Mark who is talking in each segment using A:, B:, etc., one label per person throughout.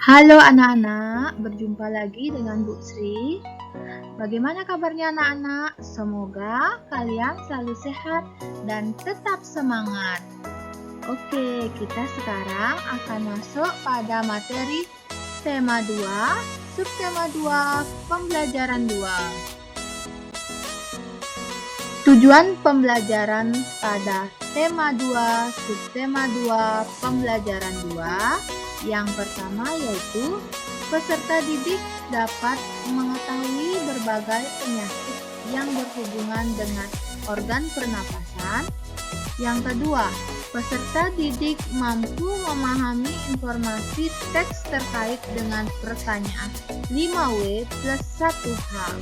A: Halo anak-anak, berjumpa lagi dengan Bu Sri. Bagaimana kabarnya anak-anak? Semoga kalian selalu sehat dan tetap semangat. Oke, kita sekarang akan masuk pada materi tema 2, subtema 2, pembelajaran 2. Tujuan pembelajaran pada tema 2, subtema 2, pembelajaran 2. Yang pertama yaitu peserta didik dapat mengetahui berbagai penyakit yang berhubungan dengan organ pernapasan. Yang kedua, peserta didik mampu memahami informasi teks terkait dengan pertanyaan 5W plus 1H.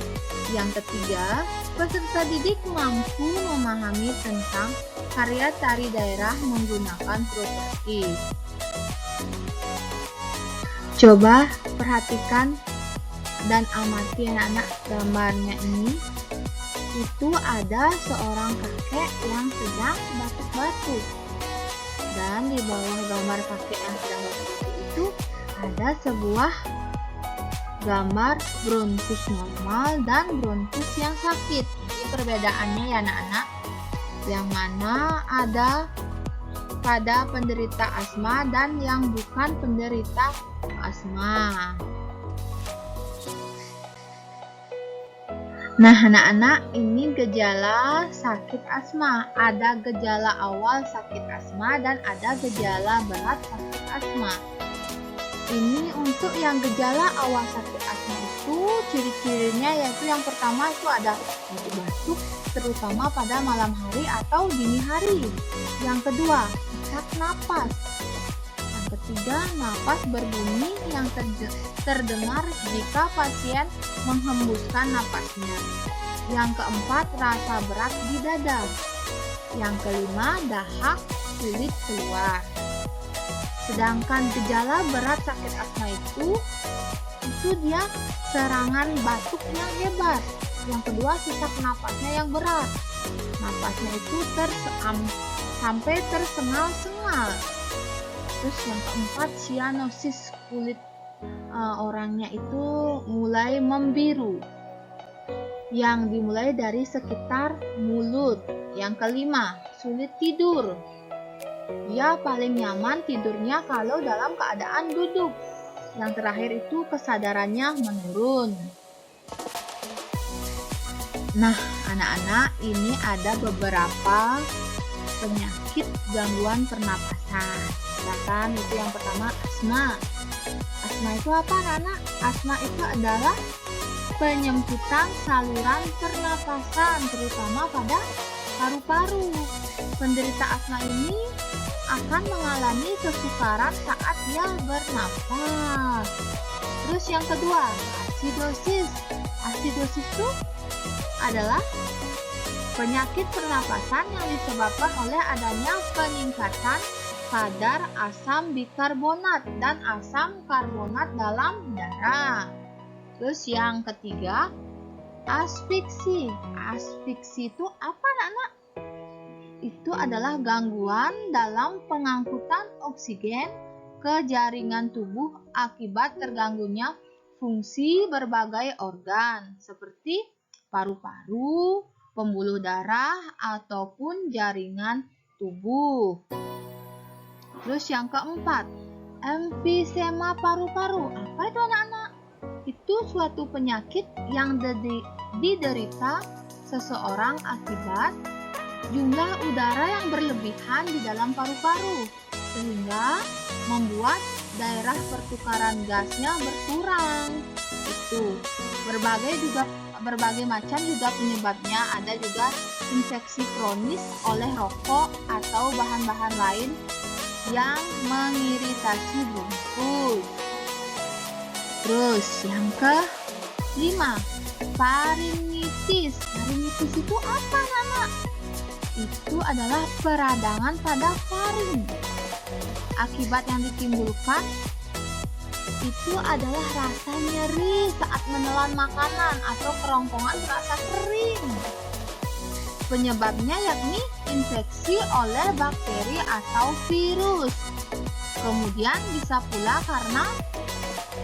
A: Yang ketiga, peserta didik mampu memahami tentang karya tari daerah menggunakan properti. Coba perhatikan dan amati anak-anak gambarnya ini. Itu ada seorang kakek yang sedang batuk-batuk. Dan di bawah gambar kakek yang sedang batuk-batuk itu ada sebuah gambar bronkus normal dan bronkus yang sakit. Ini perbedaannya ya anak-anak. Yang mana ada pada penderita asma dan yang bukan penderita asma. Nah anak-anak, ini gejala sakit asma. Ada gejala awal sakit asma dan ada gejala berat sakit asma. Ini untuk yang gejala awal sakit asma itu ciri-cirinya yaitu yang pertama itu ada batuk-batuk terutama pada malam hari atau dini hari. Yang kedua, sesak napas. Yang ketiga, napas berbunyi yang terdengar jika pasien menghembuskan napasnya. Yang keempat, rasa berat di dada. Yang kelima, dahak sulit keluar. Sedangkan gejala berat sakit asma itu dia serangan batuk yang hebat. Yang kedua, sesak napasnya yang berat. Napasnya itu sampai tersengal-sengal. Terus yang keempat, sianosis, kulit orangnya itu mulai membiru. Yang dimulai dari sekitar mulut. Yang kelima, sulit tidur. Dia paling nyaman tidurnya kalau dalam keadaan duduk. Yang terakhir itu kesadarannya menurun. Nah, anak-anak, ini ada beberapa penyakit gangguan pernapasan. Misalkan itu yang pertama, asma. Asma itu apa, anak-anak? Asma itu adalah penyempitan saluran pernapasan, terutama pada paru-paru. Penderita asma ini akan mengalami kesukaran saat dia bernapas. Terus yang kedua, asidosis. Asidosis itu adalah penyakit pernapasan yang disebabkan oleh adanya peningkatan kadar asam bikarbonat dan asam karbonat dalam darah. Terus yang ketiga, asfiksi. Asfiksi itu apa, anak-anak? Itu adalah gangguan dalam pengangkutan oksigen ke jaringan tubuh akibat terganggunya fungsi berbagai organ seperti paru-paru, pembuluh darah, ataupun jaringan tubuh. Terus yang keempat, emfisema paru-paru. Apa itu, anak-anak? Itu suatu penyakit yang diderita seseorang akibat jumlah udara yang berlebihan di dalam paru-paru sehingga membuat daerah pertukaran gasnya berkurang. Itu berbagai macam juga penyebabnya. Ada juga infeksi kronis oleh rokok atau bahan-bahan lain yang mengiritasi bronkus. Terus yang kelima, faringitis. Faringitis itu apa, anak? Itu adalah peradangan pada faring. Akibat yang ditimbulkan itu adalah rasa nyeri saat menelan makanan atau kerongkongan terasa kering. Penyebabnya yakni infeksi oleh bakteri atau virus. Kemudian bisa pula karena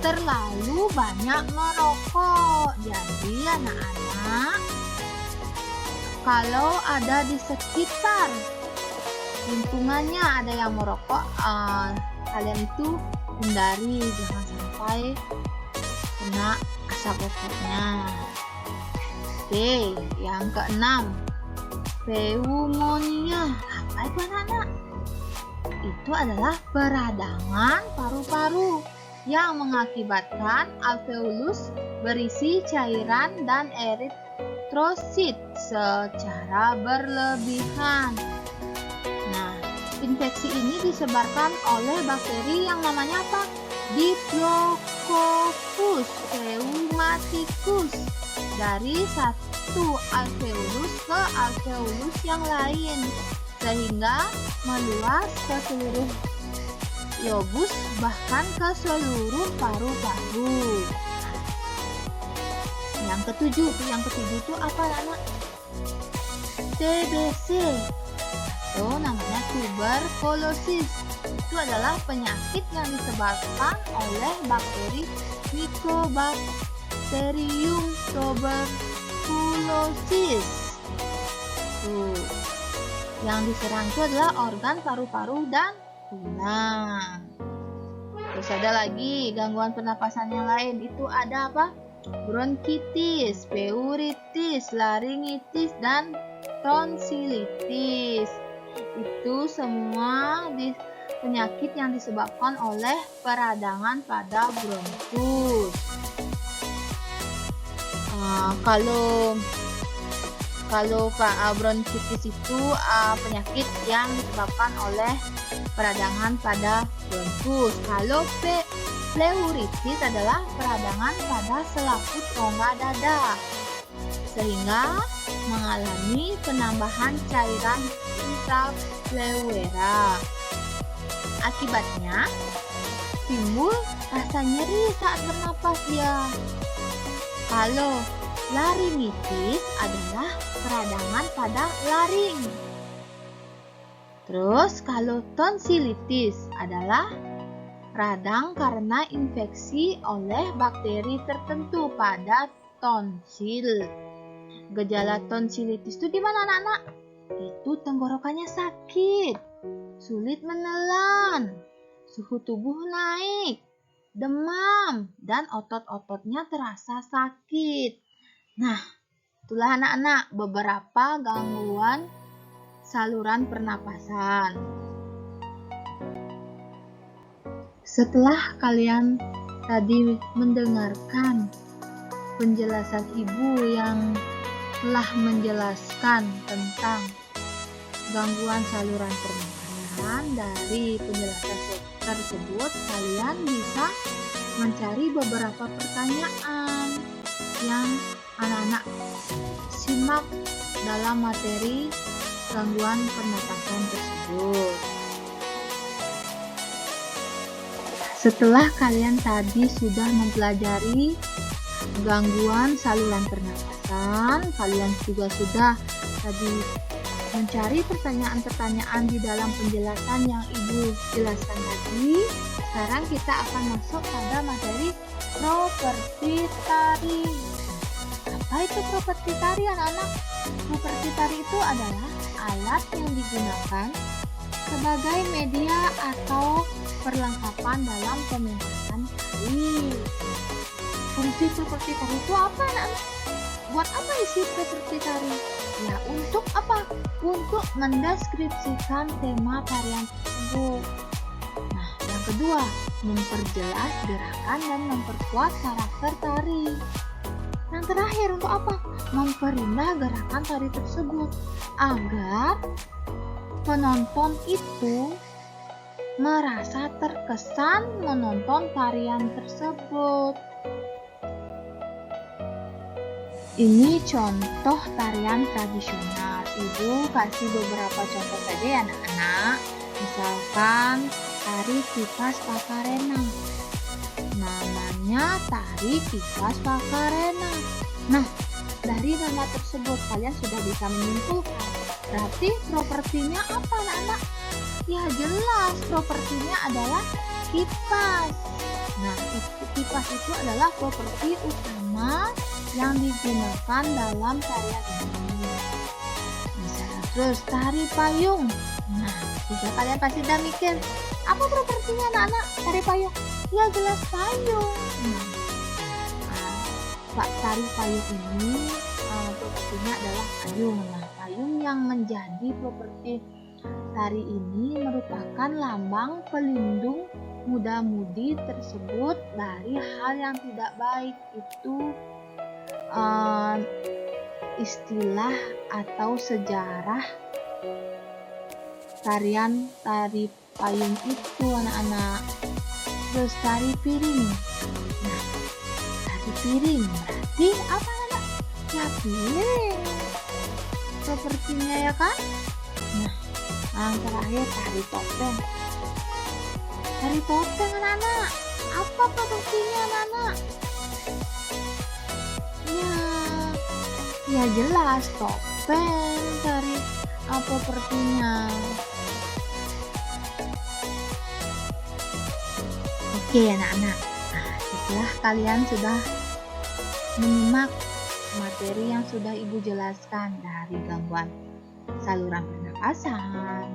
A: terlalu banyak merokok. Jadi anak-anak, kalau ada di sekitar lingkungannya ada yang merokok, kalian itu hindari, jangan sampai kena asap rokoknya. Oke, yang keenam, pneumonia. Apa itu anak-anak? Itu adalah peradangan paru-paru yang mengakibatkan alveolus berisi cairan dan eritrosit secara berlebihan. Nah, infeksi ini disebarkan oleh bakteri yang namanya apa? Diplococcus rheumaticus dari satu alveolus ke alveolus yang lain, sehingga meluas ke seluruh lobus, bahkan ke seluruh paru-paru. Yang ketujuh itu apa anak? TBC atau namanya tuberkulosis. Itu adalah penyakit yang disebabkan oleh bakteri Mycobacterium tuberculosis. Yang diserang itu adalah organ paru-paru dan tulang. Terus ada lagi gangguan pernapasan yang lain, itu ada apa? Bronkitis, pleuritis, laringitis, dan tonsilitis. Itu semua penyakit yang disebabkan oleh peradangan pada bronkus. Kalau bronkitis itu penyakit yang disebabkan oleh peradangan pada bronkus. Kalau pleuritis adalah peradangan pada selaput rongga dada, sehingga mengalami penambahan cairan intrapleura. Akibatnya timbul rasa nyeri saat bernapas dia. Kalau laringitis adalah peradangan pada laring. Terus kalau tonsilitis adalah radang karena infeksi oleh bakteri tertentu pada tonsil. Gejala tonsilitis itu gimana anak-anak? Itu tenggorokannya sakit, sulit menelan, suhu tubuh naik, demam, dan otot-ototnya terasa sakit. Nah, itulah anak-anak beberapa gangguan saluran pernapasan. Setelah kalian tadi mendengarkan penjelasan ibu yang telah menjelaskan tentang gangguan saluran pernapasan, dari penjelasan tersebut kalian bisa mencari beberapa pertanyaan yang anak-anak simak dalam materi gangguan pernapasan tersebut. Setelah kalian tadi sudah mempelajari gangguan saluran pernapasan, kalian juga sudah tadi mencari pertanyaan-pertanyaan di dalam penjelasan yang ibu jelaskan tadi. Sekarang kita akan masuk pada materi properti tari. Apa itu properti tari anak-anak? Properti tari itu adalah alat yang digunakan sebagai media atau perlengkapan dalam pementasan tari. Fungsi properti tari itu apa anak-anak? Buat apa isi properti tari? Ya, untuk apa? Untuk mendeskripsikan tema tarian tersebut. Nah, yang kedua, memperjelas gerakan dan memperkuat karakter tari. Yang terakhir, untuk apa? Memperindah gerakan tari tersebut agar penonton itu merasa terkesan menonton tarian tersebut. Ini contoh tarian tradisional. Ibu kasih beberapa contoh saja ya anak-anak. Misalkan tari kipas pakarena. Namanya tari kipas pakarena. Nah, dari nama tersebut kalian sudah bisa menyimpulkan. Berarti propertinya apa anak-anak? Ya jelas, propertinya adalah kipas. Nah, kipas itu adalah properti utama yang digunakan dalam tarian ini. Misalnya terus tari payung. Nah, juga kalian pasti udah mikir, apa propertinya anak-anak tari payung? Ya jelas payung. Tari payung ini propertinya adalah payung. Nah, payung yang menjadi properti tari ini merupakan lambang pelindung muda-mudi tersebut dari hal yang tidak baik. Itu istilah atau sejarah tarian tari payung itu anak-anak. Terus tari piring. Nah, tari piring berarti apa anak? Ya piring propertinya ya kan? Nah, yang terakhir tari topeng. Tari topeng anak-anak, apa propertinya anak-anak? Ya jelas topeng tari propertinya. Oke anak-anak, setelah kalian sudah menyimak materi yang sudah Ibu jelaskan dari gangguan saluran pernapasan,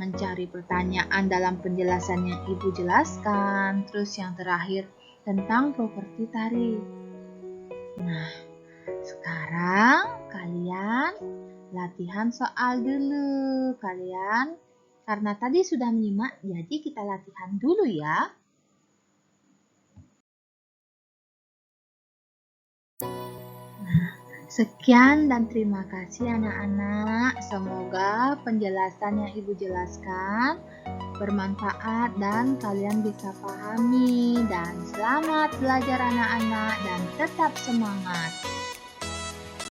A: mencari pertanyaan dalam penjelasan yang Ibu jelaskan, terus yang terakhir tentang properti tari. Nah, sekarang kalian latihan soal dulu kalian. Karena tadi sudah menyimak, jadi kita latihan dulu ya. Sekian dan terima kasih anak-anak. Semoga penjelasan yang Ibu jelaskan bermanfaat dan kalian bisa pahami. Dan selamat belajar anak-anak dan tetap semangat.